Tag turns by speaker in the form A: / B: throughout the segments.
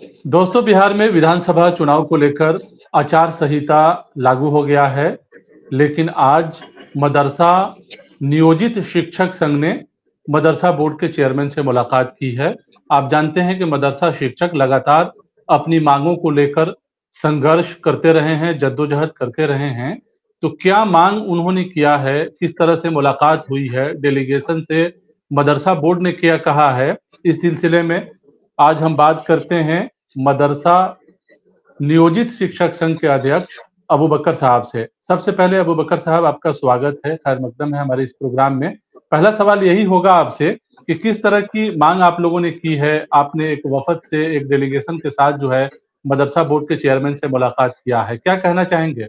A: दोस्तों, बिहार में विधानसभा चुनाव को लेकर आचार संहिता लागू हो गया है, लेकिन आज मदरसा नियोजित शिक्षक संघ ने मदरसा बोर्ड के चेयरमैन से मुलाकात की है। आप जानते हैं कि मदरसा शिक्षक लगातार अपनी मांगों को लेकर संघर्ष करते रहे हैं, जद्दोजहद करते रहे हैं। तो क्या मांग उन्होंने किया है, किस तरह से मुलाकात हुई है, डेलीगेशन से मदरसा बोर्ड ने क्या कहा है, इस सिलसिले में आज हम बात करते हैं मदरसा नियोजित शिक्षक संघ के अध्यक्ष अबू बकर साहब से। सबसे पहले अबू बकर साहब, आपका स्वागत है, खैर मकदम है हमारे इस प्रोग्राम में। पहला सवाल यही होगा आपसे कि किस तरह की मांग आप लोगों ने की है। आपने एक वफद से, एक डेलीगेशन के साथ जो है मदरसा बोर्ड के चेयरमैन से मुलाकात किया है, क्या कहना चाहेंगे?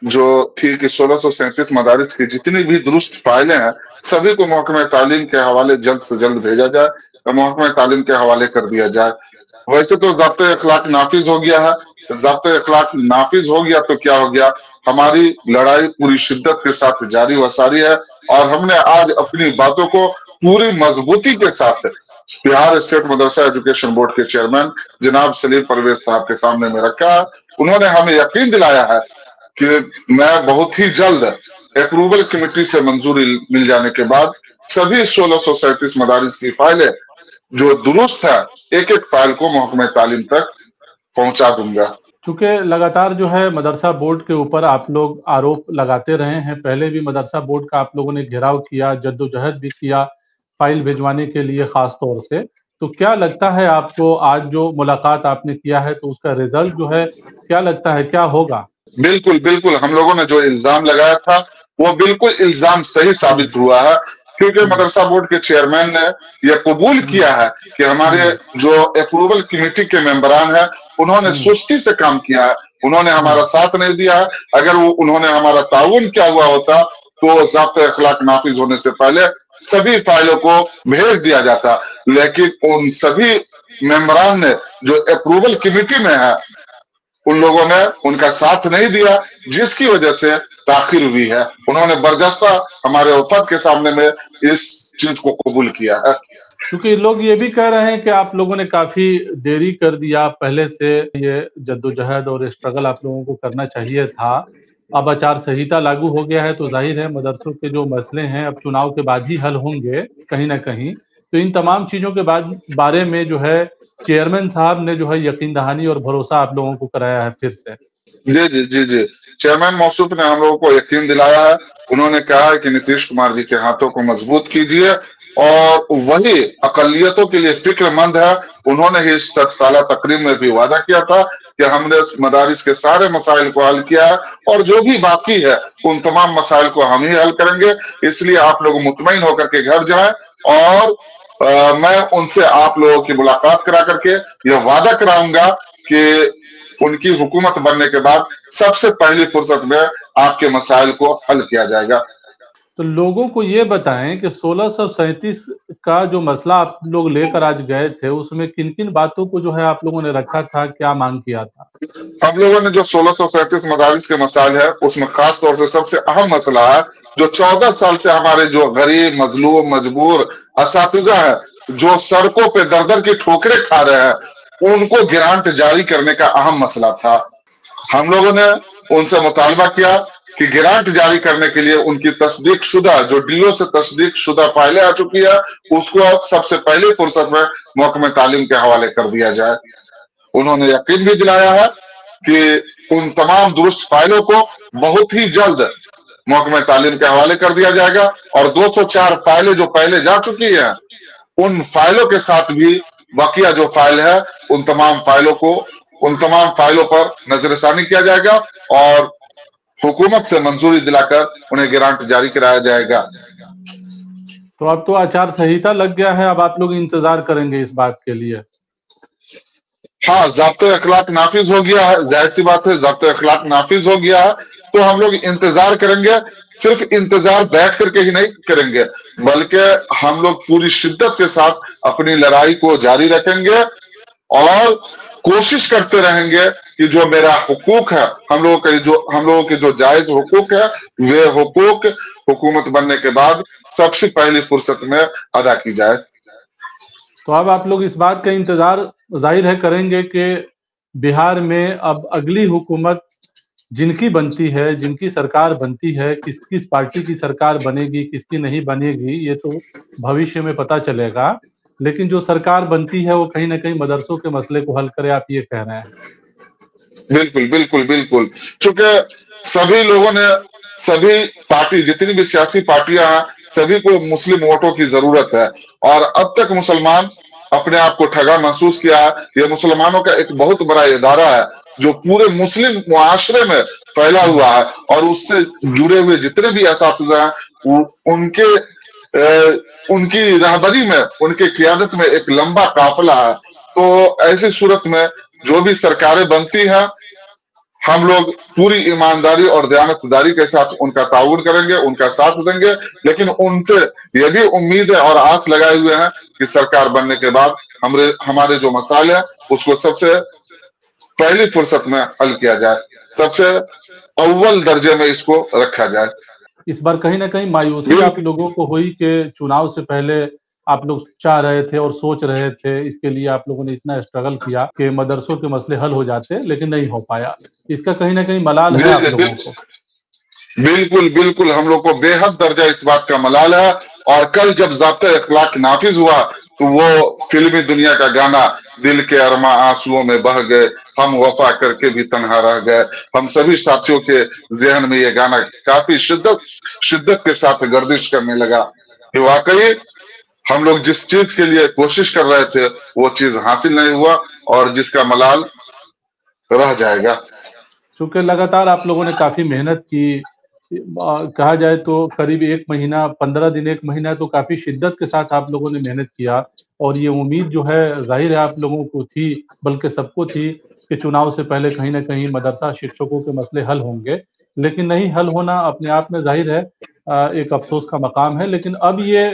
B: जो थी कि 1637 मदारिस की जितनी भी दुरुस्त फाइलें हैं, सभी को महकमे तालीम के हवाले जल्द से जल्द भेजा जाए और महकमे तालीम के हवाले कर दिया जाए। वैसे तो ज़ाब्ते अखलाक नाफिज हो गया है। ज़ाब्ते अखलाक नाफिज हो गया तो क्या हो गया, हमारी लड़ाई पूरी शिद्दत के साथ जारी व सारी है और हमने आज अपनी बातों को पूरी मजबूती के साथ बिहार स्टेट मदरसा एजुकेशन बोर्ड के चेयरमैन जनाब सलीम परवेज साहब के सामने में रखा है। उन्होंने हमें यकीन दिलाया है कि मैं बहुत ही जल्द अप्रूवल कमेटी से मंजूरी मिल जाने के बाद सभी 1637 मदारिस की फाइलें जो दुरुस्त है, एक एक फाइल को महकमे तालीम तक पहुंचा दूंगा।
A: चूंकि लगातार जो है मदरसा बोर्ड के ऊपर आप लोग आरोप लगाते रहे हैं, पहले भी मदरसा बोर्ड का आप लोगों ने घेराव किया, जद्दोजहद भी किया फाइल भिजवाने के लिए खास तौर से। तो क्या लगता है आपको, आज जो मुलाकात आपने किया है तो उसका रिजल्ट जो है क्या लगता है, क्या होगा?
B: बिल्कुल बिल्कुल, हम लोगों ने जो इल्जाम लगाया था वो बिल्कुल इल्जाम सही साबित हुआ है, क्योंकि मदरसा बोर्ड के चेयरमैन ने यह कबूल किया है कि हमारे जो अप्रूवल कमेटी के मेंबरान हैं उन्होंने सुस्ती से काम किया है, उन्होंने हमारा साथ नहीं दिया है। अगर वो उन्होंने हमारा ताउन किया हुआ होता तो ज़ाब्ते अखलाक नाफिज होने से पहले सभी फाइलों को भेज दिया जाता, लेकिन उन सभी मेंबरान ने जो अप्रूवल कमेटी में है उन लोगों ने उनका साथ नहीं दिया, जिसकी वजह से ताखिर हुई है। उन्होंने बर्जस्ता हमारे वफद के सामने में इस चीज को कबूल किया है।
A: क्योंकि लोग ये भी कह रहे हैं कि आप लोगों ने काफी देरी कर दिया, पहले से ये जद्दोजहद और स्ट्रगल आप लोगों को करना चाहिए था। अब आचार संहिता लागू हो गया है तो जाहिर है मदरसों के जो मसले हैं अब चुनाव के बाद ही हल होंगे कहीं ना कहीं। तो इन तमाम चीजों के बारे में जो है चेयरमैन साहब ने जो है यकीन दहानी और भरोसा आप लोगों को कराया है फिर से।
B: जी जी जी जी, चेयरमैन मौसूफ ने हम लोगों को यकीन दिलाया है। उन्होंने कहा है कि नीतीश कुमार जी के हाथों को मजबूत कीजिए और वही अकलियतों के लिए फिक्रमंद है। उन्होंने ही 60 साला तकरीब में भी वादा किया था कि हमने मदारिस के सारे मसाइल को हल किया है और जो भी बाकी है उन तमाम मसाइल को हम ही हल करेंगे। इसलिए आप लोग मुतमईन होकर के घर जाएं और मैं उनसे आप लोगों की मुलाकात करा करके यह वादा कराऊंगा कि उनकी हुकूमत बनने के बाद सबसे पहली फुर्सत में आपके मसाइल को हल किया जाएगा।
A: तो लोगों को ये बताएं कि 1637 का जो मसला आप लोग लेकर आज गए थे उसमें किन किन बातों को जो है आप लोगों ने रखा था, क्या मांग किया था?
B: हम लोगों ने जो 1637 मदारिस के मसाइल है उसमें खास तौर से सबसे अहम मसला है जो 14 साल से हमारे जो गरीब मजलूम मजबूर असातिज़ा है जो सड़कों पे दर दर की ठोकरें खा रहे हैं उनको ग्रांट जारी करने का अहम मसला था। हम लोगों ने उनसे मुतालबा किया कि ग्रांट जारी करने के लिए उनकी तस्दीक शुदा जो डीओ से तस्दीक शुदा फाइलें आ चुकी है उसको सबसे पहली फुर्सत में महकमे तालीम के हवाले कर दिया जाए। उन्होंने यकीन भी दिलाया है कि उन तमाम दुरुस्त फाइलों को बहुत ही जल्द महकमे तालीम के हवाले कर दिया जाएगा और 204 फाइलें जो पहले जा चुकी हैं उन फाइलों के साथ भी बकिया जो फाइल है उन तमाम फाइलों पर नजरसानी किया जाएगा और हुकूमत से मंजूरी दिलाकर उन्हें ग्रांट जारी कराया जाएगा।
A: तो अब तो आचार संहिता लग गया है, अब आप लोग इंतजार करेंगे इस बात के लिए?
B: हाँ, ज़ाब्ते अखलाक नाफिज हो गया है, जाहिर सी बात है ज़ाब्ते अखलाक नाफिज हो गया है तो हम लोग इंतजार करेंगे। सिर्फ इंतजार बैठ करके ही नहीं करेंगे बल्कि हम लोग पूरी शिद्दत के साथ अपनी लड़ाई को जारी रखेंगे और कोशिश करते रहेंगे कि जो मेरा हुकूक है हम लोगों के जो जायज हुकूक है वे हुकूक हुकूमत बनने के बाद सबसे पहली फुर्सत में अदा की जाए।
A: तो अब आप लोग इस बात का इंतजार जाहिर है करेंगे कि बिहार में अब अगली हुकूमत जिनकी बनती है, जिनकी सरकार बनती है, किस किस पार्टी की सरकार बनेगी, किसकी नहीं बनेगी, ये तो भविष्य में पता चलेगा। लेकिन जो सरकार बनती है वो कहीं न कहीं मदरसों के मसले को हल करे, आप ये कह रहे हैं।
B: बिल्कुल, बिल्कुल, बिल्कुल। चूँकि सभी लोगों ने, सभी पार्टी, जितनी भी सियासी पार्टियां हैं, सभी को मुस्लिम वोटों की जरूरत है। और अब तक मुसलमान अपने आप को ठगा महसूस किया है। ये मुसलमानों का एक बहुत बड़ा इदारा है जो पूरे मुस्लिम मुआशरे में फैला हुआ है, और उससे जुड़े हुए जितने भी असातिज़ा हैं उनके उनकी रहबरी में, उनके क़ियादत में एक लंबा काफिला है। तो ऐसी सूरत में जो भी सरकारें बनती हैं, हम लोग पूरी ईमानदारी और दयानतदारी के साथ उनका ताउन करेंगे, उनका साथ देंगे। लेकिन उनसे ये भी उम्मीद है और आस लगाए हुए हैं कि सरकार बनने के बाद हमारे जो मसाले हैं उसको सबसे पहली फुर्सत में हल किया जाए, सबसे अव्वल दर्जे में इसको रखा जाए।
A: इस बार कहीं न कहीं मायूसी आप लोगों को हुई कि चुनाव से पहले आप लोग चाह रहे थे और सोच रहे थे, इसके लिए आप लोगों ने इतना स्ट्रगल किया कि मदरसों के मसले हल हो जाते, लेकिन नहीं हो पाया। इसका कहीं न कहीं मलाल है आप लोगों को।
B: बिल्कुल, बिल्कुल, हम लोग को बेहद दर्जा इस बात का मलाल है। और कल जब ज़ाब्ता इखलाक नाफिज हुआ तो वो फिल्मी दुनिया का गाना दिल के अरमा आंसुओं में बह गए, हम वफा करके भी तन्हा रह गए, हम सभी साथियों के ज़हन में ये गाना काफी शिद्दत के साथ गर्दिश करने लगा कि वाकई हम लोग जिस चीज के लिए कोशिश कर रहे थे वो चीज हासिल नहीं हुआ, और जिसका मलाल रह जाएगा।
A: चूँकि लगातार आप लोगों ने काफ़ी मेहनत की, कहा जाए तो करीब 1 महीना, 15 दिन, 1 महीना तो काफ़ी शिद्दत के साथ आप लोगों ने मेहनत किया, और ये उम्मीद जो है ज़ाहिर है आप लोगों को थी, बल्कि सबको थी कि चुनाव से पहले कहीं न कहीं मदरसा शिक्षकों के मसले हल होंगे। लेकिन नहीं हल होना अपने आप में ज़ाहिर है एक अफ़सोस का मकाम है। लेकिन अब ये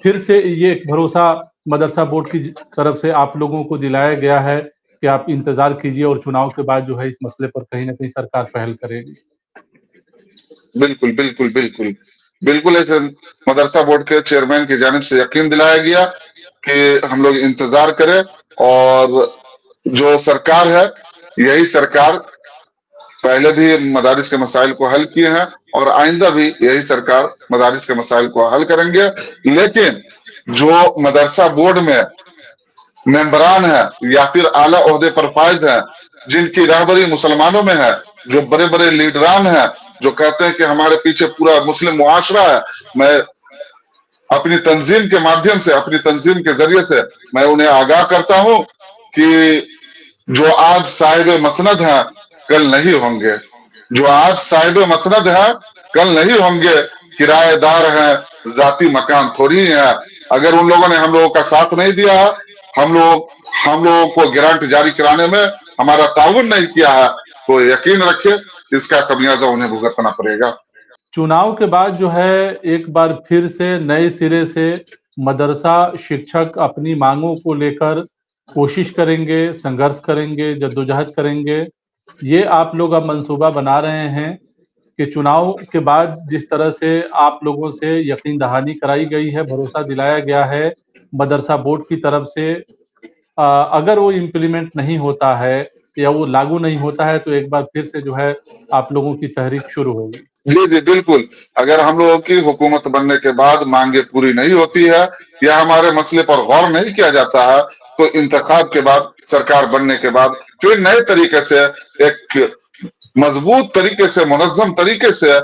A: फिर से ये एक भरोसा मदरसा बोर्ड की तरफ से आप लोगों को दिलाया गया है कि आप इंतज़ार कीजिए और चुनाव के बाद जो है इस मसले पर कहीं न कहीं सरकार पहल करेगी।
B: बिल्कुल, बिल्कुल, बिल्कुल। बिल्कुल ऐसे मदरसा बोर्ड के चेयरमैन की जानिब से यकीन दिलाया गया कि हम लोग इंतजार करें, और जो सरकार है, यही सरकार पहले भी मदारिस के मसाइल को हल किए हैं और आइंदा भी यही सरकार मदारिस के मसाइल को हल करेंगे। लेकिन जो मदरसा बोर्ड में मेंबरान है या फिर आला ओहदे पर फाइज है, जिनकी रहबरी मुसलमानों में है, जो बड़े बड़े लीडरान हैं, जो कहते हैं कि हमारे पीछे पूरा मुस्लिम मुआशरा है, मैं अपनी तंजीम के माध्यम से, अपनी तंजीम के जरिए से मैं उन्हें आगाह करता हूं कि जो आज साहिब मसनद हैं कल नहीं होंगे, जो आज साहिब मसनद हैं कल नहीं होंगे, किराएदार हैं, जाती मकान थोड़ी है। अगर उन लोगों ने हम लोगों का साथ नहीं दिया है, हम लोगों को ग्रांट जारी कराने में हमारा ताउन नहीं किया है, तो यकीन रखिए इसका खमियाजा उन्हें भुगतना पड़ेगा।
A: चुनाव के बाद जो है एक बार फिर से नए सिरे से मदरसा शिक्षक अपनी मांगों को लेकर कोशिश करेंगे, संघर्ष करेंगे, जद्दोजहद करेंगे। ये आप लोग अब मंसूबा बना रहे हैं कि चुनाव के बाद जिस तरह से आप लोगों से यकीन दहानी कराई गई है, भरोसा दिलाया गया है मदरसा बोर्ड की तरफ से, अगर वो इम्प्लीमेंट नहीं होता है या वो लागू नहीं होता है तो एक बार फिर से जो है आप लोगों की तहरीक शुरू होगी।
B: जी, जी, बिल्कुल। अगर हम लोगों की हुकूमत बनने के बाद मांगे पूरी नहीं होती है या हमारे मसले पर गौर नहीं किया जाता है, तो इंतखाब के बाद, सरकार बनने के बाद फिर नए तरीके से, एक मजबूत तरीके से, मुनज़्ज़म तरीके से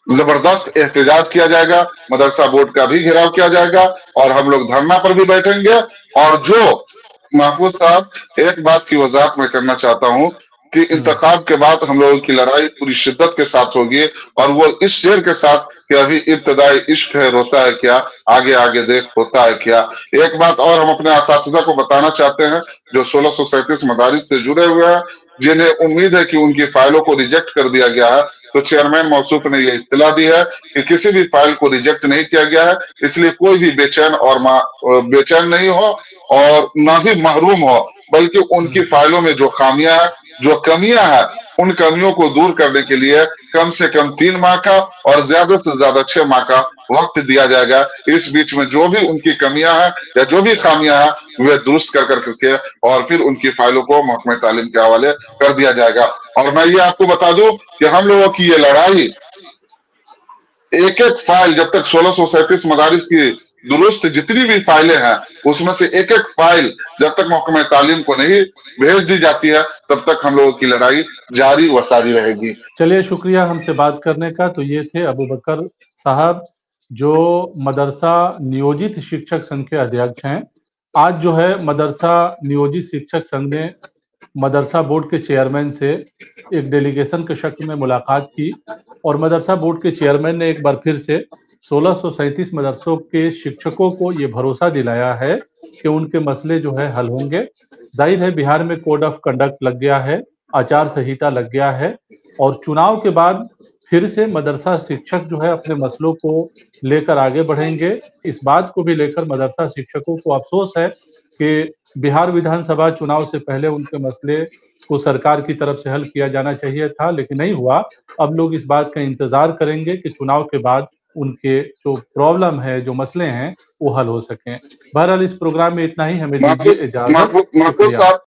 B: जबरदस्त एहतजाज किया जाएगा, मदरसा बोर्ड का भी घेराव किया जाएगा और हम लोग धरना पर भी बैठेंगे। और जो महफूज साहब, एक बात की वजाहत मैं करना चाहता हूं कि इंतखाब के बाद हम लोगों की लड़ाई पूरी शिद्दत के साथ होगी, और वो इस शेर के साथ कि अभी इब्तदाई इश्क है, रोता है क्या, आगे आगे देख होता है क्या। एक बात और हम अपने असातिज़ा को बताना चाहते हैं जो 1637 मदारिस से जुड़े हुए हैं, जिन्हें उम्मीद है कि उनकी फाइलों को रिजेक्ट कर दिया गया है, तो चेयरमैन मौसूफ ने ये इत्तला दी है कि किसी भी फाइल को रिजेक्ट नहीं किया गया है, इसलिए कोई भी बेचैन नहीं हो और ना ही महरूम हो, बल्कि उनकी फाइलों में जो खामियां है, जो कमियां हैं, उन कमियों को दूर करने के लिए कम से कम 3 माह का और ज्यादा से ज्यादा 6 माह का वक्त दिया जाएगा। इस बीच में जो भी उनकी कमियां हैं या जो भी खामियां हैं वे दुरुस्त कर करके और फिर उनकी फाइलों को महकमे तालीम के हवाले कर दिया जाएगा। और मैं ये आपको बता दूं कि हम लोगों की ये लड़ाई एक एक फाइल जब तक 1637 मदारिस की दुरुस्त जितनी भी फाइलें हैं उसमें से एक एक फाइल जब तक महकमे तालीम को नहीं भेज दी जाती है तब तक हम लोगों की लड़ाई जारी व सारी रहेगी।
A: चलिए, शुक्रिया हमसे बात करने का। तो ये थे अबू बकर साहब जो मदरसा नियोजित शिक्षक संघ के अध्यक्ष हैं। आज जो है मदरसा नियोजित शिक्षक संघ ने मदरसा बोर्ड के चेयरमैन से एक डेलीगेशन के शक्ल में मुलाकात की और मदरसा बोर्ड के चेयरमैन ने एक बार फिर से 1637 मदरसों के शिक्षकों को ये भरोसा दिलाया है कि उनके मसले जो है हल होंगे। जाहिर है बिहार में कोड ऑफ कंडक्ट लग गया है, आचार संहिता लग गया है और चुनाव के बाद फिर से मदरसा शिक्षक जो है अपने मसलों को लेकर आगे बढ़ेंगे। इस बात को भी लेकर मदरसा शिक्षकों को अफसोस है कि बिहार विधानसभा चुनाव से पहले उनके मसले को सरकार की तरफ से हल किया जाना चाहिए था, लेकिन नहीं हुआ। अब लोग इस बात का इंतजार करेंगे कि चुनाव के बाद उनके जो प्रॉब्लम है, जो मसले हैं, वो हल हो सकें। बहरहाल इस प्रोग्राम में इतना ही, हमें दीजिए इजाजत।
B: महफूज साहब